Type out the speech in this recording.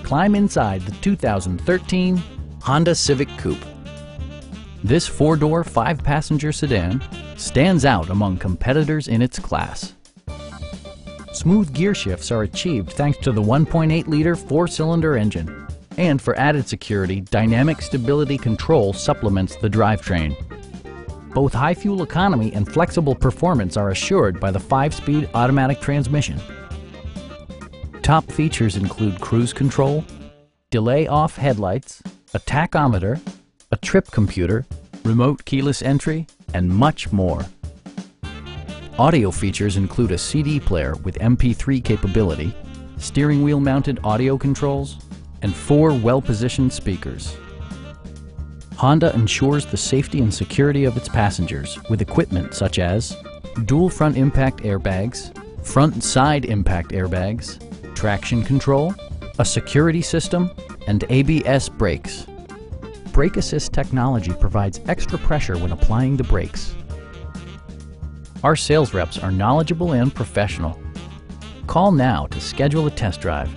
climb inside the 2013 Honda Civic Coupe. This four-door, five-passenger sedan stands out among competitors in its class. Smooth gear shifts are achieved thanks to the 1.8-liter four-cylinder engine. And for added security, dynamic stability control supplements the drivetrain. Both high fuel economy and flexible performance are assured by the 5-speed automatic transmission. Top features include cruise control, delay-off headlights, a tachometer, a trip computer, remote keyless entry, and much more. Audio features include a CD player with MP3 capability, steering wheel mounted audio controls, and 4 well-positioned speakers. Honda ensures the safety and security of its passengers with equipment such as dual front impact airbags, front and side impact airbags, traction control, a security system, and ABS brakes. Brake Assist technology provides extra pressure when applying the brakes. Our sales reps are knowledgeable and professional. Call now to schedule a test drive.